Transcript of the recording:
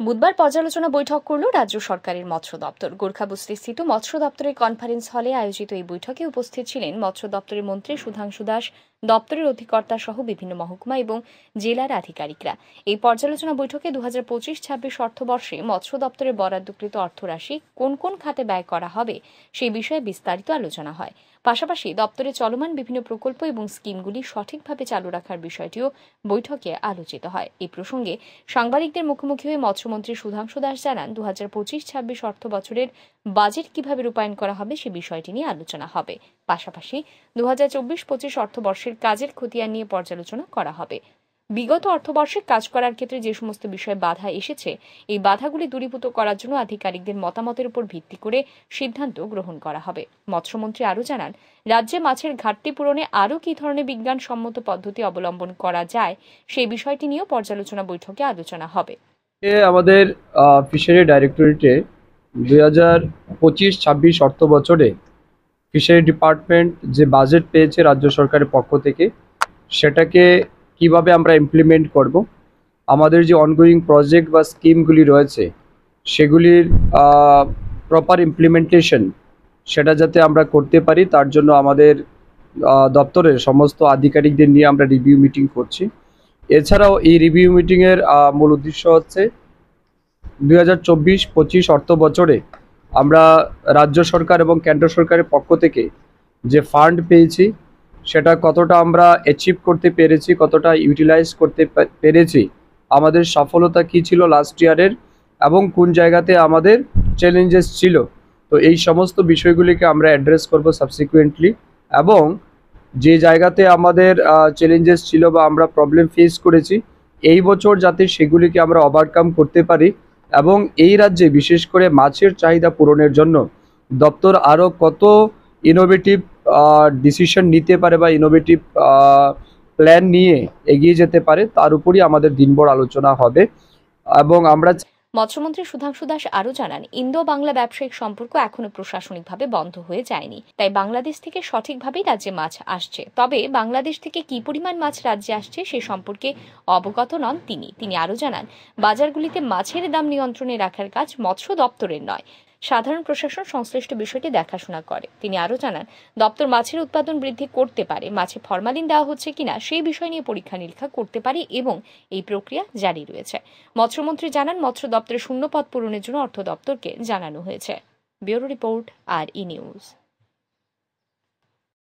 বুধবার পর্যালোচনা বৈঠক করল রাজ্য সরকারের মৎস্য দপ্তর। গোর্খাবস্তিস্থিত মৎস্য দপ্তরের কনফারেন্স হলে আয়োজিত এই বৈঠকে উপস্থিত ছিলেন মৎস্য দপ্তরের মন্ত্রী সুধাংশু দাস, দপ্তরের অধিকর্তা সহ বিভিন্ন মহকুমা এবং জেলার আধিকারিকরা। এই পর্যালোচনা বৈঠকে 2025-26 অর্থবর্ষে মৎস্য দপ্তরের বরাদ্দকৃত অর্থরাশি কোন কোন খাতে ব্যয় করা হবে সেই বিষয়ে বিস্তারিত আলোচনা হয়। পাশাপাশি দপ্তরে চলমান বিভিন্ন প্রকল্প এবং স্কিমগুলি সঠিকভাবে চালু রাখার বিষয়টিও বৈঠকে আলোচিত হয়। এই প্রসঙ্গে সাংবাদিকদের মুখোমুখি হয়ে মৎস্যমন্ত্রী সুধাংশু দাস জানান, 2025-26 অর্থ বছরের বাজেট কিভাবে রূপায়ণ করা হবে সে বিষয়টি নিয়ে আলোচনা হবে। পাশাপাশি 2024-25 অর্থবর্ষের কাজের খতিয়ান নিয়ে পর্যালোচনা করা হবে। বিগত অর্থবর্ষে কাজ করার ক্ষেত্রে যে সমস্ত বিষয়ে বাধা এসেছে, এই বাধাগুলি দূরীভূত করার জন্য আধিকারিকদের মতামতের উপর ভিত্তি করে সিদ্ধান্ত গ্রহণ করা হবে। মৎস্যমন্ত্রী আরও জানান, রাজ্যে মাছের ঘাটতি পূরণে আরও কী ধরনের বিজ্ঞানসম্মত পদ্ধতি অবলম্বন করা যায় সেই বিষয়টি নিয়েও পর্যালোচনা বৈঠকে আলোচনা হবে। আমাদের ফিশারি ডাইরেক্টরেটে 2025-26 অর্থ বছরে ফিশারি ডিপার্টমেন্ট যে বাজেট পেয়েছে রাজ্য সরকারের পক্ষ থেকে, সেটাকে কিভাবে আমরা ইমপ্লিমেন্ট করব, আমাদের যে অনগোয়িং প্রজেক্ট বা স্কিমগুলি রয়েছে সেগুলির প্রপার ইমপ্লিমেন্টেশন সেটা যাতে আমরা করতে পারি, তার জন্য আমাদের দপ্তরের সমস্ত আধিকারিকদের নিয়ে আমরা রিভিউ মিটিং করছি। এছাড়াও এই রিভিউ মিটিংয়ের মূল উদ্দেশ্য হচ্ছে 2024-25 অর্থ বছরে আমরা রাজ্য সরকার এবং কেন্দ্র সরকারের পক্ষ থেকে যে ফান্ড পেয়েছি সেটা কতটা আমরা অ্যাচিভ করতে পেরেছি, কতটা ইউটিলাইজ করতে পেরেছি, আমাদের সফলতা কী ছিল লাস্ট ইয়ারের এবং কোন জায়গাতে আমাদের চ্যালেঞ্জেস ছিল। তো এই সমস্ত বিষয়গুলিকে আমরা অ্যাড্রেস করব সাবসিকুয়েন্টলি, এবং যে জায়গাতে আমাদের চ্যালেঞ্জেস ছিল বা আমরা প্রবলেম ফেস করেছি এই বছর যাতে সেগুলিকে আমরা ওভারকাম করতে পারি, এবং এই রাজ্যে বিশেষ করে মাছের চাহিদা পূরণের জন্য দপ্তর আরও কত ইনোভেটিভ ডিসিশন নিতে পারে বা ইনোভেটিভ প্ল্যান নিয়ে এগিয়ে যেতে পারে, তার উপরই আমাদের দিনভর আলোচনা হবে। এবং আমরা মৎস্যমন্ত্রী সুধাংশু দাস আরও জানান, ইন্দো বাংলা ব্যবসায়িক সম্পর্ক এখনো প্রশাসনিকভাবে বন্ধ হয়ে যায়নি, তাই বাংলাদেশ থেকে সঠিকভাবেই রাজ্যে মাছ আসছে। তবে বাংলাদেশ থেকে কি পরিমাণ মাছ রাজ্যে আসছে সে সম্পর্কে অবগত নন তিনি আরও জানান, বাজারগুলিতে মাছের দাম নিয়ন্ত্রণে রাখার কাজ মৎস্য দপ্তরের নয়, সাধারণ প্রশাসন সংশ্লিষ্ট বিষয়টি দেখাশোনা করে। তিনি আরও জানান, দপ্তর মাছের উৎপাদন বৃদ্ধি করতে পারে, মাছে ফরমালিন দেওয়া হচ্ছে কিনা সেই বিষয় নিয়ে পরীক্ষা নিরীক্ষা করতে পারে এবং এই প্রক্রিয়া জারি রয়েছে। মৎস্যমন্ত্রী জানান, মৎস্য দপ্তরের শূন্য পদ পূরণের জন্য অর্থ দপ্তরকে জানানো হয়েছে। Bureau report, RE news.